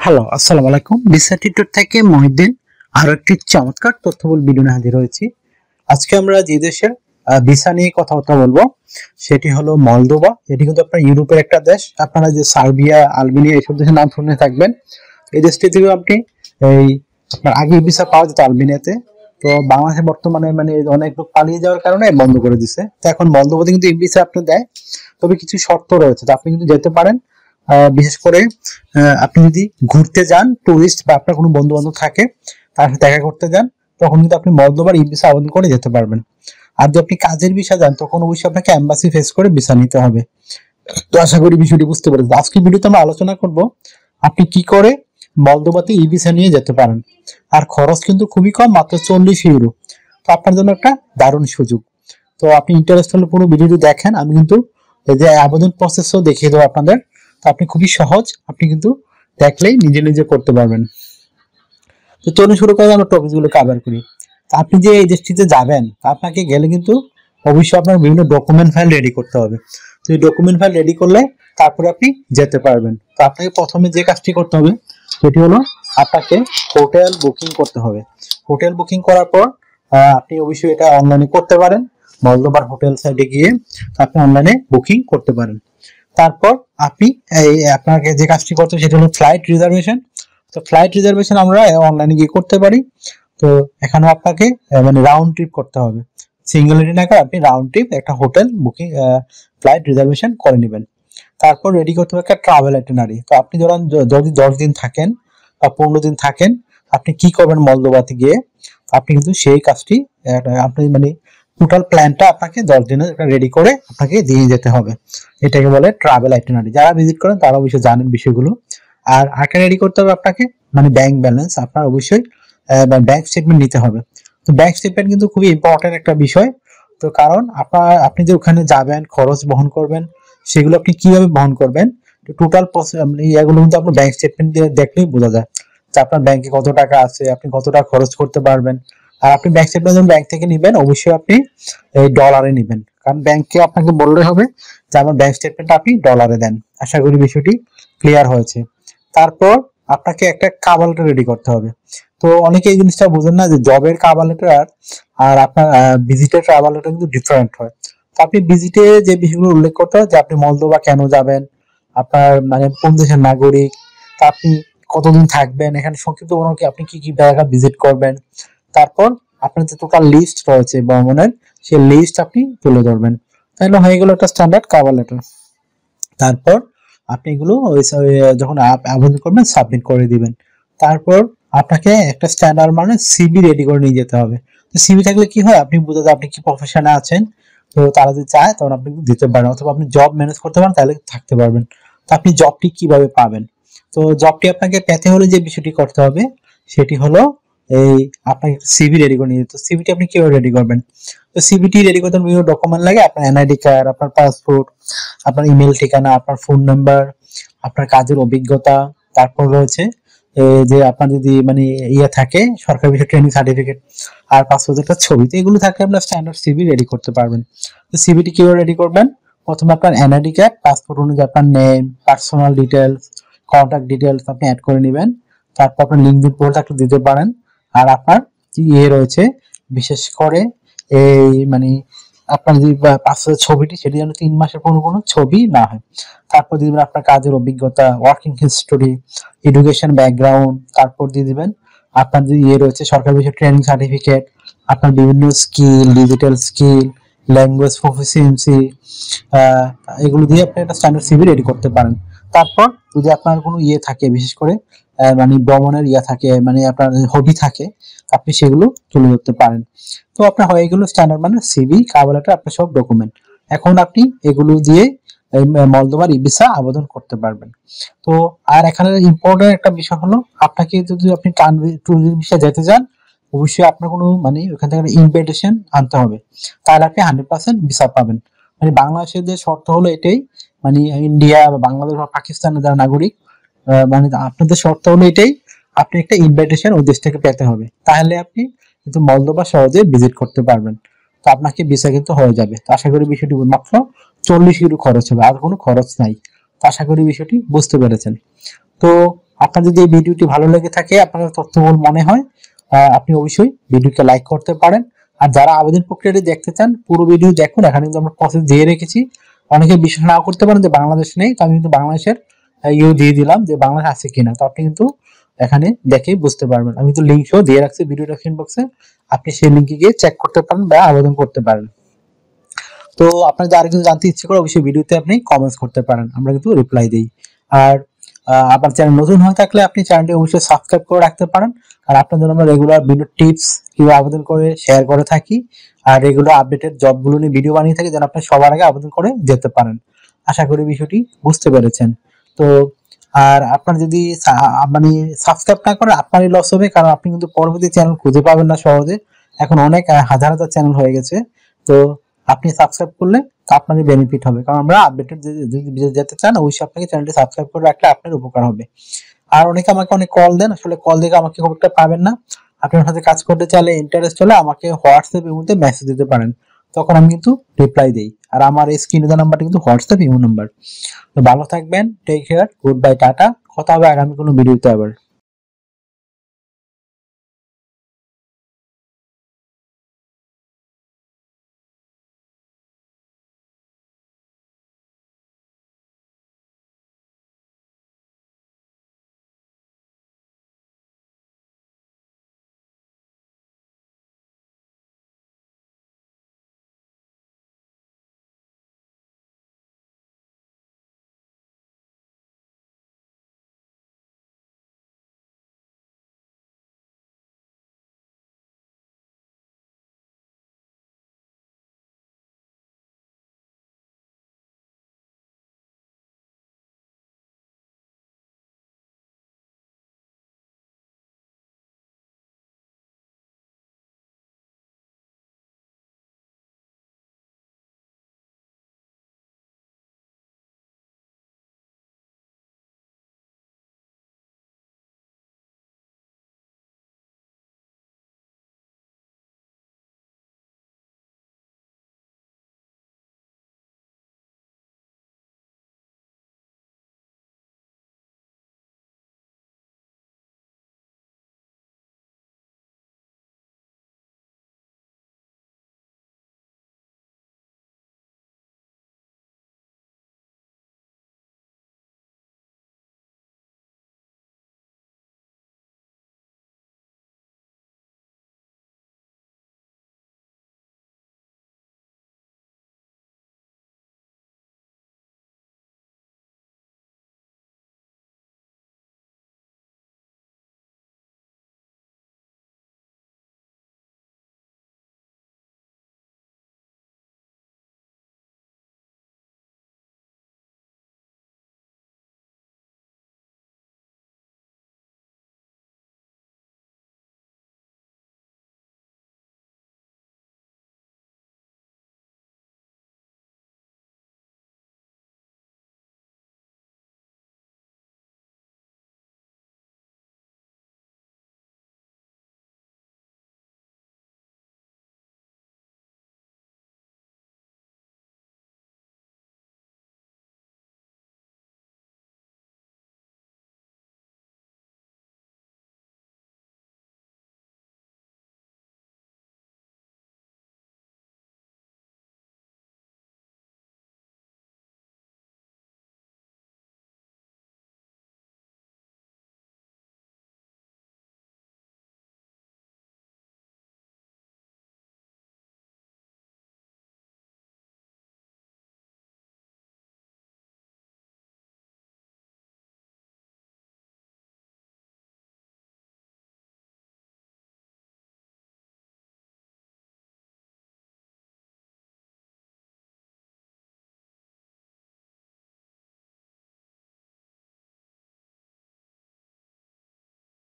Hello, আসসালামু আলাইকুম। Visa tutor থেকে মহিউদ্দিন আরো একটি চমৎকার তথ্যবহুল ভিডিও নিয়ে হাজির হয়েছি। আজকে আমরা যে দেশের ভিসা নিয়ে কথাবার্তা বলবো সেটি হলো মলদোভা। এটি কিন্তু আপনার ইউরোপের একটা দেশ। আপনারা যে সার্বিয়া, আলবেনিয়া এইসব দেশের নাম শুনে থাকবেন। এই দেশটি থেকে আপনি এই আপনার আগে ভিসা পাওয়া যেত আলবেনিয়াতে। তো বাংলাদেশে বর্তমানে অনেক লোক পালিয়ে যাওয়ার কারণে বন্ধ করে দিছে। তো এখন মলদোভাতে কিন্তু এই ভিসা আপনি দেয়, তবে কিছু শর্ত রয়েছে। তো আপনি কিন্তু যেতে পারেন। বিশেষ করে আপনি যদি ঘুরতে যান, টুরিস্ট বা আপনার কোনো বন্ধু বান্ধব থাকে তার সাথে দেখা করতে যান, তখন কিন্তু আপনি মলদোভার ই ভিসা আবেদন করে যেতে পারবেন। আর যদি আপনি কাজের ভিসা যান, তখন অবশ্যই আপনাকে এম্বাসি ফেস করে ভিসা নিতে হবে। তো আশা করি বিষয়টি বুঝতে পেরেছেন। আজকের ভিডিওতে আমরা আলোচনা করব আপনি কি করে মলদোভাতে ই ভিসা নিয়ে যেতে পারেন। আর খরচ কিন্তু খুবই কম, মাত্র 40 ইউরো। তো আপনার জন্য একটা দারুণ সুযোগ। তো আপনি ইন্টারেস্ট হলে পুরো ভিডিওটি দেখেন। আমি কিন্তু এই যে আবেদন প্রসেসও দেখিয়ে দেবো আপনাদের। তো আপনি খুবই সহজ, আপনি কিন্তু দেখলেই নিজে নিজে করতে পারবেন। তো চলুন শুরু করে আমরা টপিকগুলো কভার করি। তো আপনি যে এই দেশটিতে যাবেন, আপনাকে গেলে কিন্তু অবশ্যই আপনার বিভিন্ন ডকুমেন্ট ফাইল রেডি করতে হবে। তো এই ডকুমেন্ট ফাইল রেডি করলে তারপরে আপনি যেতে পারবেন। তো আপনাকে প্রথমে যে কাজটি করতে হবে সেটি হলো আপনাকে হোটেল বুকিং করতে হবে। হোটেল বুকিং করার পর আপনি অবশ্যই এটা অনলাইনে করতে পারেন। মলদোভার হোটেল সাইটে গিয়ে আপনি অনলাইনে বুকিং করতে পারেন। তারপর আপনি আপনাকে যে কাজটি করতে হবে সেটা হলো ফ্লাইট রিজার্ভেশন। তো ফ্লাইট রিজার্ভেশন আমরা অনলাইনে গিয়ে করতে পারি। তো এখানে আপনাকে রাউন্ড ট্রিপ করতে হবে। সিঙ্গেল না করে আপনি রাউন্ড ট্রিপ একটা হোটেল বুকিং, ফ্লাইট রিজার্ভেশন করে নেবেন। তারপর রেডি করতে হবে একটা ট্রাভেল আইটিনারি। তো আপনি ধরেন যদি 10 দিন থাকেন বা 15 দিন থাকেন, আপনি কি করবেন মলদোভাতে গিয়ে, আপনি কিন্তু সেই কাজটি আপনি টোটাল প্ল্যানটা আপনাকে 10 দিনের রেডি করে আপনাকে দিয়ে যেতে হবে। এটাকে বলে ট্রাভেল আইটিনারি। যারা ভিজিট করেন তারা অবশ্যই জানেন বিষয়গুলো। আর আরেকটা রেডি করতে হবে আপনাকে ব্যাংক ব্যালেন্স। আপনার অবশ্যই ব্যাংক স্টেটমেন্ট নিতে হবে। তো ব্যাংক স্টেটমেন্ট কিন্তু খুবই ইম্পর্টেন্ট একটা বিষয়। তো কারণ আপনি যে ওখানে যাবেন, খরচ বহন করবেন, সেগুলো আপনি কিভাবে বহন করবেন, টোটাল এগুলো কিন্তু আপনার ব্যাংক স্টেটমেন্ট দিয়ে দেখলেই বোঝা যায় যে আপনার ব্যাংকে কত টাকা আছে, আপনি কত টাকা খরচ করতে পারবেন। আর আপনি ব্যাংক স্টেটমেন্ট যখন ব্যাংক থেকে নিবেন, অবশ্যই আপনি এই ডলারে নিবেন, কারণ ব্যাংকে আপনাকে বললে হবে যে আমার ব্যাংক স্টেটমেন্ট আপনি ডলারে দেন। আশা করি বিষয়টি ক্লিয়ার হয়েছে। তারপর আপনাকে একটা কাভার লেটার রেডি করতে হবে। তো অনেকে এই জিনিসটা বোঝেন না যে জবের কাভার লেটার আর আপনার ভিজিটের কাভার লেটার কিন্তু ডিফারেন্ট হয়। তো আপনি ভিজিটে যে বিষয়গুলো উল্লেখ করতে হবে যে আপনি মলদোভা কেন যাবেন, আপনার কোন দেশের নাগরিক, তা আপনি কতদিন থাকবেন, এখানে সংক্ষিপ্ত বর্ণনা কি আপনি কি কি জায়গা ভিজিট করবেন। তারপর আপনার যে টোটাল লিস্ট রয়েছে ভ্রমণের, সেই লিস্ট আপনি তুলে ধরবেন। তাহলে হয়ে গেল একটা স্ট্যান্ডার্ড কাভার লেটার। তারপর আপনি এগুলো যখন আবেদন করবেন সাবমিট করে দিবেন। তারপর আপনাকে একটা স্ট্যান্ডার্ড সিভি রেডি করে নিয়ে যেতে হবে। তো সিভি থাকলে কি হয়, আপনি বোঝা যায় আপনি কি প্রফেশনে আছেন। তো তারা যদি চায় তখন আপনি দিতে পারেন, অথবা আপনি জব ম্যানেজ করতে পারেন, তাহলে থাকতে পারবেন। তো আপনি জবটি কিভাবে পাবেন? তো জবটি আপনাকে পেতে হলে যে বিষয়টি করতে হবে সেটি হলো এই আপনাকে সিভি রেডি করে নিয়ে যেতে। সিভিটি আপনি কিভাবে রেডি করবেন? তো সিভিটি রেডি করতে বিভিন্ন ডকুমেন্ট লাগে। আপনার এনআইডি কার্ড, আপনার পাসপোর্ট, আপনার ইমেল ঠিকানা, আপনার ফোন নাম্বার, আপনার কাজের অভিজ্ঞতা, তারপর রয়েছে যে আপনার যদি ইয়ে থাকে সরকারি বিষয় ট্রেনিং সার্টিফিকেট, আর পাসপোর্টের একটা ছবি। তো এগুলো থাকলে আপনার স্ট্যান্ডার্ড সিভি রেডি করতে পারবেন। তো সিভিটি কিভাবে রেডি করবেন? প্রথমে আপনার এনআইডি কার্ড, পাসপোর্ট অনুযায়ী আপনার name, personal details, contact details আপনি অ্যাড করে নেবেন। তারপর আপনার লিঙ্কডিন প্রোফাইল থাকলে দিতে পারেন। আর আপনার ইয়ে রয়েছে, বিশেষ করে এই আপনার যে পাসপোর্টের ছবিটি, সেটি যেন 3 মাসের কোনো ছবি না হয়। তারপর দিয়ে দিবেন আপনার কাজের অভিজ্ঞতা, ওয়ার্কিং হিস্টোরি, এডুকেশন ব্যাকগ্রাউন্ড। তারপর দিয়ে দিবেন আপনার যে ইয়ে রয়েছে সরকারি বিষয় ট্রেনিং সার্টিফিকেট, আপনার বিভিন্ন skill, digital skill, language proficiency, এগুলো দিয়ে আপনি একটা স্ট্যান্ডার্ড সিভি রেডি করতে পারেন। তারপর যদি আপনার কোনো ইয়ে থাকে, বিশেষ করে ভ্রমণের ইয়ে থাকে, আপনার হবি থাকে, আপনি সেগুলো তুলে ধরতে পারেন। তো আপনার হয়ে গেল স্ট্যান্ডার্ড সিভি, কাভার লেটার, আপনার সব ডকুমেন্ট। এখন আপনি এগুলো দিয়ে মলদোভার ই ভিসা আবেদন করতে পারবেন। তো আর এখানে ইম্পর্টেন্ট একটা বিষয় হলো, আপনাকে যদি আপনি ট্যুরিস্ট ভিসা যেতে চান, অবশ্যই আপনার কোনো ওখান থেকে ইনভিটেশন আনতে হবে, তাহলে আপনি 100% ভিসা পাবেন। বাংলাদেশের যে শর্ত হলো এটাই, ইন্ডিয়া বা বাংলাদেশ বা পাকিস্তানের যারা নাগরিক, আপনাদের শর্ত হলো এটাই, আপনি একটা ইনভিটেশন ওই দেশ থেকে পেতে হবে, তাহলে আপনি কিন্তু মলদোভা সহজে ভিজিট করতে পারবেন। তো আপনাকে ভিসা কিন্তু হয়ে যাবে। তো আশা করি বিষয়টি মাত্র 40 ইউরো খরচ হবে, আর কোনো খরচ নাই। তো আশা করি বিষয়টি বুঝতে পেরেছেন। তো আপনার যদি এই ভিডিওটি ভালো লেগে থাকে, আপনার তথ্যবহুল মনে হয়, আপনি অবশ্যই ভিডিওকে লাইক করতে পারেন। আর যারা আবেদন প্রক্রিয়াটি দেখতে চান পুরো ভিডিও দেখুন, এখানে কিন্তু আমরা প্রসেস দিয়ে রেখেছি। অনেকে বিশ্বাস নাও করতে পারেন যে বাংলাদেশ নেই, তো আমি কিন্তু বাংলাদেশের ইউ দিয়ে দিলাম যে বাংলাদেশ আছে কিনা, তো আপনি কিন্তু এখানে দেখেই বুঝতে পারবেন। আমি কিন্তু লিঙ্ক সহ দিয়ে রাখছি ভিডিও ডেসক্রিপশন বক্সে, আপনি সেই লিঙ্কে গিয়ে চেক করতে পারেন বা আবেদন করতে পারেন। তো আপনার যারা কিন্তু জানতে ইচ্ছে করে অবশ্যই ভিডিওতে আপনি কমেন্টস করতে পারেন, আমরা কিন্তু রিপ্লাই দিই। আর আপনার চ্যানেল নতুন হয়ে থাকলে আপনি চ্যানেলটি অবশ্যই সাবস্ক্রাইব করে রাখতে পারেন। আর আপনার জন্য আমরা রেগুলার ভিডিও টিপস কিভাবে আবেদন করে শেয়ার করে থাকি, আর রেগুলার আপডেটেড জবগুলো নিয়ে ভিডিও বানিয়ে থাকি, যেন আপনি সবার আগে আবেদন করে যেতে পারেন। আশা করি বিষয়টি বুঝতে পেরেছেন। তো আর আপনার যদি মানে সাবস্ক্রাইব না করেন আপনারই লস হবে, কারণ আপনি কিন্তু পরবর্তী চ্যানেল খুঁজে পাবেন না সহজে। এখন অনেক হাজার হাজার চ্যানেল হয়ে গেছে। তো আপনি সাবস্ক্রাইব করলে আপনারই বেনিফিট হবে, কারণ আমরা আপডেটেড যদি যেতে চান অবশ্যই আপনাকে চ্যানেলটি সাবস্ক্রাইব করে রাখলে আপনার উপকার হবে। আর অনেকে আমাকে অনেক কল দেন, আসলে কল দেখে আমাকে খুব একটা পাবেন না। আপনি ওর সাথে কাজ করতে চাইলে ইন্টারেস্ট হলে আমাকে হোয়াটসঅ্যাপ এর মধ্যে মেসেজ দিতে পারেন, তখন আমি কিন্তু রিপ্লাই দেই। আর আমার এই স্ক্রিনে দেওয়া নাম্বারটা কিন্তু হোয়াটসঅ্যাপ ইমো নাম্বার। তো ভালো থাকবেন, take care, good bye, tata. কথা হবে আগামী কোনো ভিডিওতে আবার।